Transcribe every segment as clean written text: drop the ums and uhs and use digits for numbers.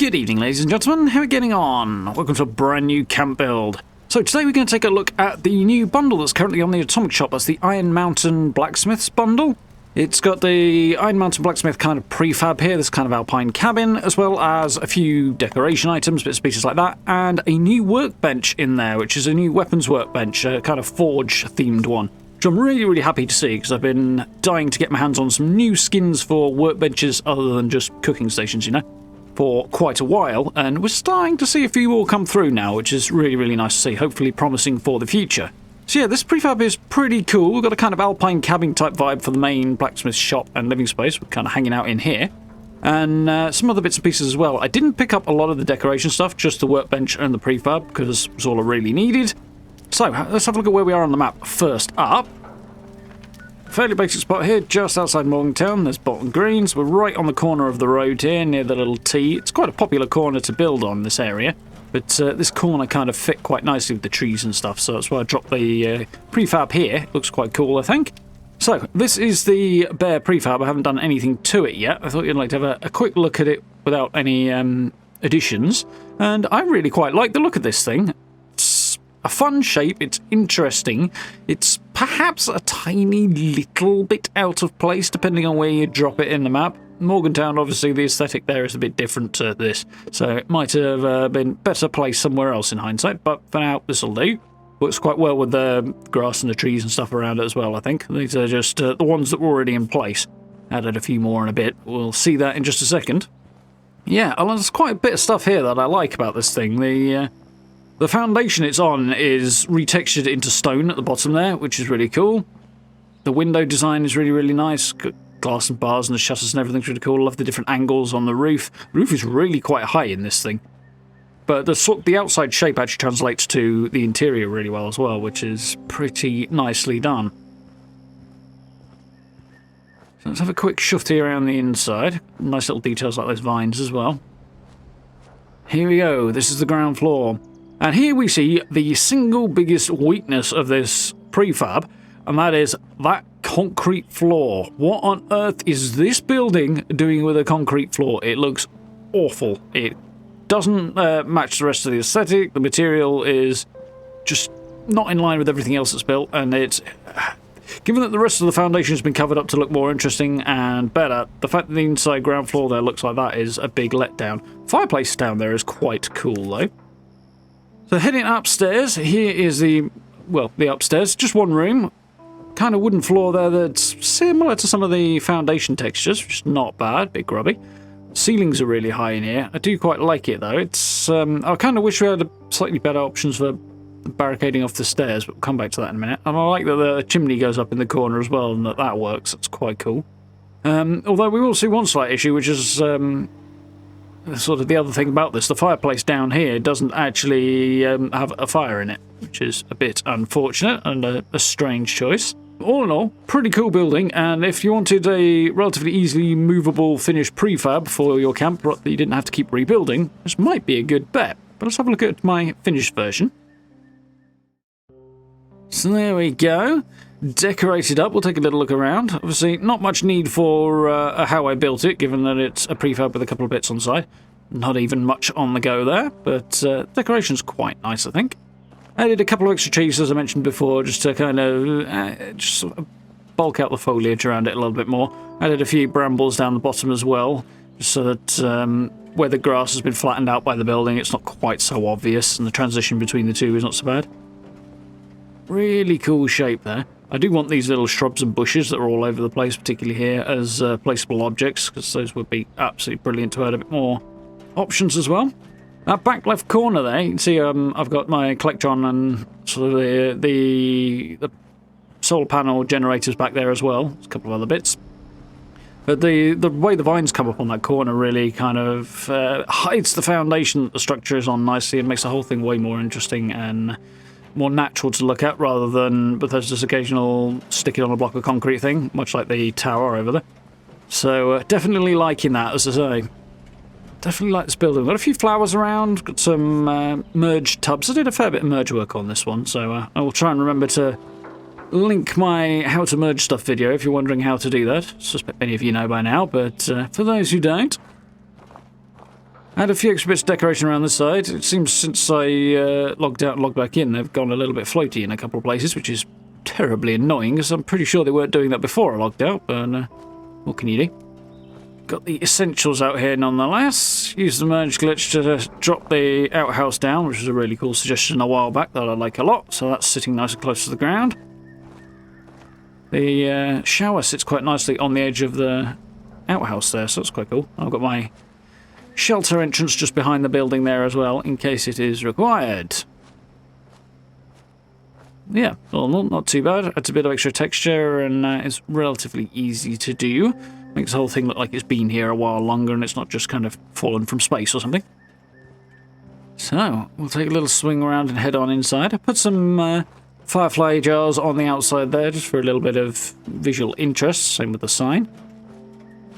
Good evening, ladies and gentlemen. How are we getting on? Welcome to a brand new camp build. So today we're going to take a look at the new bundle that's currently on the Atomic Shop. That's the Iron Mountain Blacksmith's bundle. It's got the Iron Mountain Blacksmith kind of prefab here, this kind of alpine cabin, as well as a few decoration items, bits and pieces like that, and a new workbench in there, which is a new weapons workbench, a kind of forge-themed one, which I'm really happy to see, because I've been dying to get my hands on some new skins for workbenches other than just cooking stations, you know, for quite a while, and we're starting to see a few more come through now, which is really nice to see, hopefully promising for the future. So yeah, this prefab is pretty cool. We've got a kind of alpine cabin type vibe for the main blacksmith shop and living space. We're kind of hanging out in here. And some other bits and pieces as well. I didn't pick up a lot of the decoration stuff, just the workbench and the prefab, because it was all I really needed. So let's have a look at where we are on the map. First up, fairly basic spot here, just outside Morgantown. There's Bolton Greens. We're right on the corner of the road here, near the little T. It's quite a popular corner to build on, this area. But this corner kind of fit quite nicely with the trees and stuff, so that's why I dropped the prefab here. Looks quite cool, I think. So, this is the bare prefab. I haven't done anything to it yet. I thought you'd like to have a quick look at it without any additions. And I really quite like the look of this thing. It's a fun shape, it's interesting. It's perhaps a tiny little bit out of place, depending on where you drop it in the map. Morgantown, obviously, the aesthetic there is a bit different to this, so it might have been better placed somewhere else in hindsight, but for now, this will do. Works quite well with the grass and the trees and stuff around it as well, I think. These are just the ones that were already in place. Added a few more in a bit. We'll see that in just a second. Yeah, there's quite a bit of stuff here that I like about this thing. The foundation it's on is retextured into stone at the bottom there, which is really cool. The window design is really nice. Glass and bars and the shutters and everything's really cool. I love the different angles on the roof. The roof is really quite high in this thing. But the outside shape actually translates to the interior really well as well, which is pretty nicely done. So let's have a quick shufty around the inside. Nice little details like those vines as well. Here we go. This is the ground floor. And here we see the single biggest weakness of this prefab, and that is that concrete floor. What on earth is this building doing with a concrete floor? It looks awful. It doesn't match the rest of the aesthetic. The material is just not in line with everything else that's built, and it's... Given that the rest of the foundation has been covered up to look more interesting and better, the fact that the inside ground floor there looks like that is a big letdown. Fireplace down there is quite cool, though. So heading upstairs, here is the upstairs. Just one room. Kind of wooden floor there that's similar to some of the foundation textures, which is not bad, bit grubby. Ceilings are really high in here. I do quite like it though. It's I kind of wish we had slightly better options for barricading off the stairs, but we'll come back to that in a minute. And I like that the chimney goes up in the corner as well, and that works. That's quite cool. Although we will see one slight issue, which is sort of the other thing about this. The fireplace down here doesn't actually have a fire in it, which is a bit unfortunate and a strange choice. All in all, pretty cool building, and if you wanted a relatively easily movable finished prefab for your camp that you didn't have to keep rebuilding, this might be a good bet. But let's have a look at my finished version. So there we go. Decorated up. We'll take a little look around. Obviously, not much need for how I built it, given that it's a prefab with a couple of bits on side. Not even much on the go there, but decoration's quite nice, I think. Added a couple of extra trees, as I mentioned before, just to kind of just sort of bulk out the foliage around it a little bit more. Added a few brambles down the bottom as well, just so that where the grass has been flattened out by the building, it's not quite so obvious, and the transition between the two is not so bad. Really cool shape there. I do want these little shrubs and bushes that are all over the place, particularly here, as placeable objects, because those would be absolutely brilliant to add a bit more options as well. That back left corner there, you can see I've got my Collectron and sort of the solar panel generators back there as well. There's a couple of other bits. But the way the vines come up on that corner really kind of hides the foundation that the structure is on nicely and makes the whole thing way more interesting and more natural to look at, rather than Bethesda's occasional stick it on a block of concrete thing, much like the tower over there. So definitely liking that, as I say. Definitely like this building. Got a few flowers around, got some merge tubs. I did a fair bit of merge work on this one, so I will try and remember to link my how to merge stuff video if you're wondering how to do that. I suspect many of you know by now, but for those who don't, Add a few extra bits of decoration around this side. It seems since I logged out and logged back in, they've gone a little bit floaty in a couple of places, which is terribly annoying, because I'm pretty sure they weren't doing that before I logged out, but what can you do? Got the essentials out here nonetheless. Use the merge glitch to drop the outhouse down, which was a really cool suggestion a while back that I like a lot, so that's sitting nice and close to the ground. The shower sits quite nicely on the edge of the outhouse there, so that's quite cool. I've got my shelter entrance just behind the building there as well, in case it is required. Yeah, well, not too bad. Adds a bit of extra texture and it's relatively easy to do. Makes the whole thing look like it's been here a while longer and it's not just kind of fallen from space or something. So, we'll take a little swing around and head on inside. I put some firefly jars on the outside there just for a little bit of visual interest, same with the sign.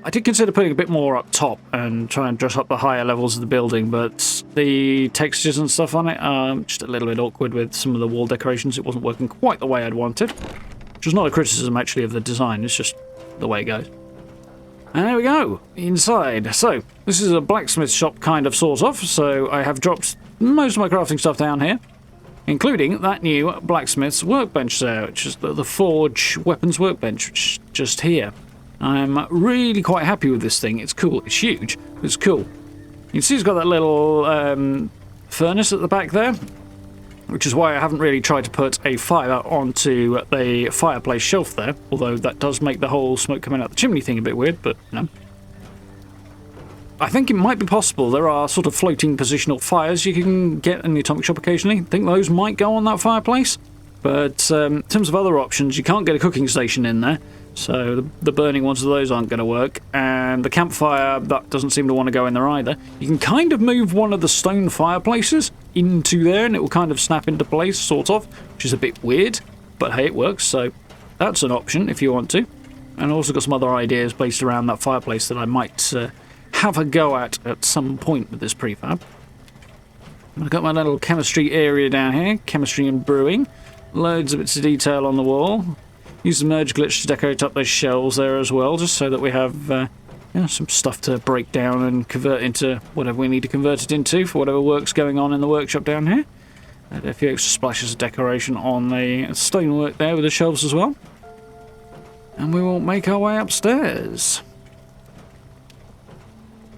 I did consider putting a bit more up top and try and dress up the higher levels of the building, but the textures and stuff on it are just a little bit awkward with some of the wall decorations. It wasn't working quite the way I'd wanted, which is not a criticism actually of the design, it's just the way it goes. And there we go, inside. So, this is a blacksmith shop kind of sort of, so I have dropped most of my crafting stuff down here, including that new blacksmith's workbench there, which is the Forge weapons workbench, which is just here. I'm really quite happy with this thing. It's cool. It's huge. It's cool. You can see it's got that little furnace at the back there, which is why I haven't really tried to put a fire onto the fireplace shelf there, although that does make the whole smoke coming out the chimney thing a bit weird, but no. I think it might be possible. There are sort of floating positional fires you can get in the atomic shop occasionally. I think those might go on that fireplace, but in terms of other options, you can't get a cooking station in there. So the burning ones of those aren't going to work, and the campfire, that doesn't seem to want to go in there either. You can kind of move one of the stone fireplaces into there and it will kind of snap into place, sort of, which is a bit weird, but hey, it works, so that's an option if you want to. And I've also got some other ideas based around that fireplace that I might have a go at some point with this prefab. I've got my little chemistry area down here, chemistry and brewing, loads of bits of detail on the wall. Use the merge glitch to decorate up those shelves there as well, just so that we have some stuff to break down and convert into whatever we need to convert it into for whatever work's going on in the workshop down here. Add a few extra splashes of decoration on the stonework there with the shelves as well. And we will make our way upstairs.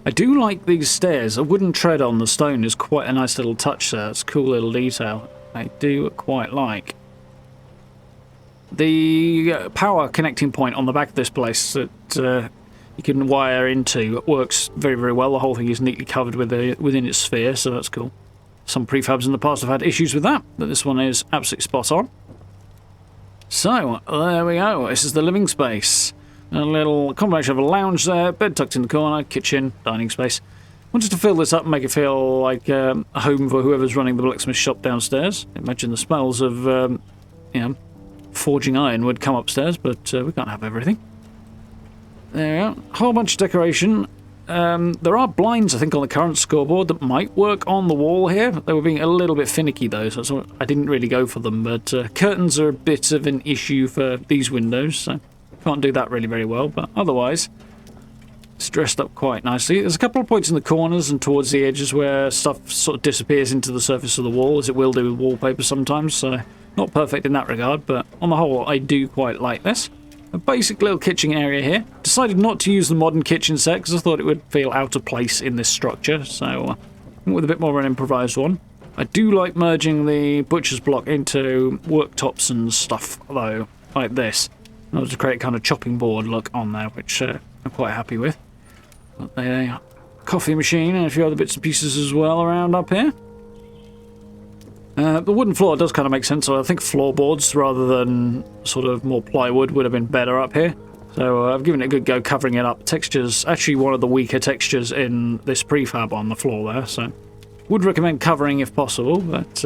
I do like these stairs. A wooden tread on the stone is quite a nice little touch there. It's a cool little detail. I do quite like. The power connecting point on the back of this place that you can wire into works very, very well. The whole thing is neatly covered within its sphere, so that's cool. Some prefabs in the past have had issues with that, but this one is absolutely spot on. So, there we go. This is the living space. A little combination of a lounge there, bed tucked in the corner, kitchen, dining space. Wanted to fill this up and make it feel like a home for whoever's running the blacksmith shop downstairs. Imagine the smells of, forging iron would come upstairs, but we can't have everything. There we go. Whole bunch of decoration. There are blinds, I think, on the current scoreboard that might work on the wall here. They were being a little bit finicky, though, so I didn't really go for them. But curtains are a bit of an issue for these windows, so can't do that really very well. But otherwise, it's dressed up quite nicely. There's a couple of points in the corners and towards the edges where stuff sort of disappears into the surface of the wall, as it will do with wallpaper sometimes, so not perfect in that regard, but on the whole, I do quite like this. A basic little kitchen area here. Decided not to use the modern kitchen set because I thought it would feel out of place in this structure, so went with a bit more of an improvised one. I do like merging the butcher's block into worktops and stuff, though, like this, in order to create a kind of chopping board look on there, which I'm quite happy with. Got the coffee machine and a few other bits and pieces as well around up here. The wooden floor does kind of make sense, so I think floorboards rather than sort of more plywood would have been better up here. So I've given it a good go covering it up. Texture's actually one of the weaker textures in this prefab on the floor there, so would recommend covering if possible, but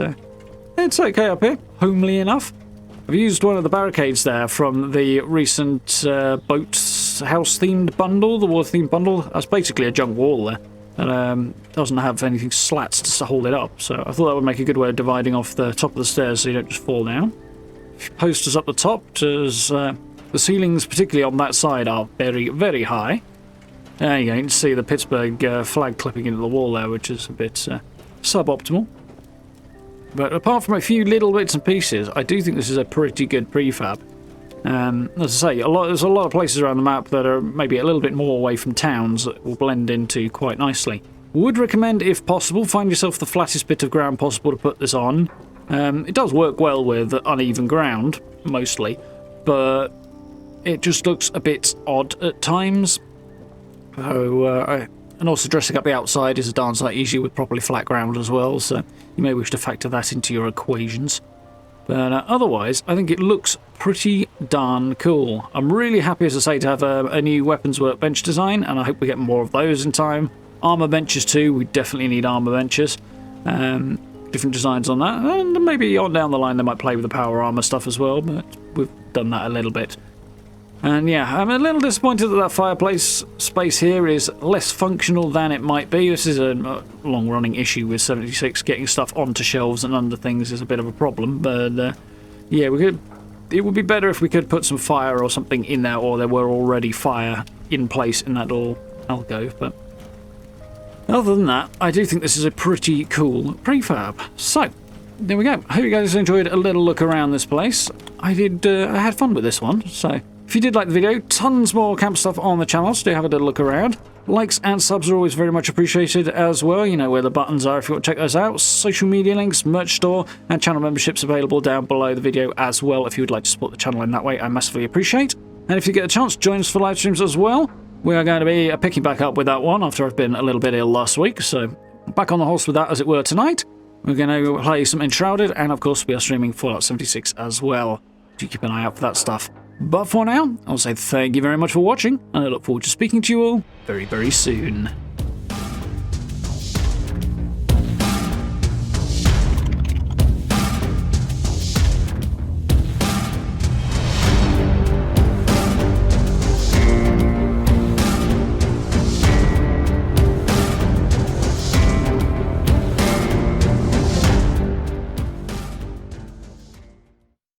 it's okay up here, homely enough. I've used one of the barricades there from the recent boat house themed bundle, the water themed bundle. That's basically a junk wall there. And doesn't have anything slats to hold it up, so I thought that would make a good way of dividing off the top of the stairs so you don't just fall down. Posters up the top, as the ceilings, particularly on that side, are very, very high. There you go, you can see the Pittsburgh flag clipping into the wall there, which is a bit suboptimal. But apart from a few little bits and pieces, I do think this is a pretty good prefab. As I say, there's a lot of places around the map that are maybe a little bit more away from towns that will blend into quite nicely. Would recommend, if possible, find yourself the flattest bit of ground possible to put this on. It does work well with uneven ground, mostly, but it just looks a bit odd at times. So, and also dressing up the outside is a darn sight easier with properly flat ground as well, so you may wish to factor that into your equations. But otherwise, I think it looks pretty darn cool. I'm really happy, as I say, to have a new weapons workbench design, and I hope we get more of those in time. Armor benches too, we definitely need armor benches. Different designs on that, and maybe on down the line they might play with the power armor stuff as well, but we've done that a little bit. And yeah, I'm a little disappointed that fireplace space here is less functional than it might be. This is a long-running issue with 76. Getting stuff onto shelves and under things is a bit of a problem. But yeah, it would be better if we could put some fire or something in there, or there were already fire in place in that little alcove. But other than that, I do think this is a pretty cool prefab. So there we go. Hope you guys enjoyed a little look around this place. I had fun with this one. So if you did like the video, tons more camp stuff on the channel, so do have a little look around. Likes and subs are always very much appreciated as well. You know where the buttons are if you want to check those out. Social media links, merch store, and channel memberships available down below the video as well if you would like to support the channel in that way. I massively appreciate. And if you get a chance, join us for live streams as well. We are going to be picking back up with that one after I've been a little bit ill last week, so back on the horse with that as it were tonight. We're going to play some Enshrouded, and of course we are streaming Fallout 76 as well. Do keep an eye out for that stuff. But for now, I'll say thank you very much for watching, and I look forward to speaking to you all very, very soon.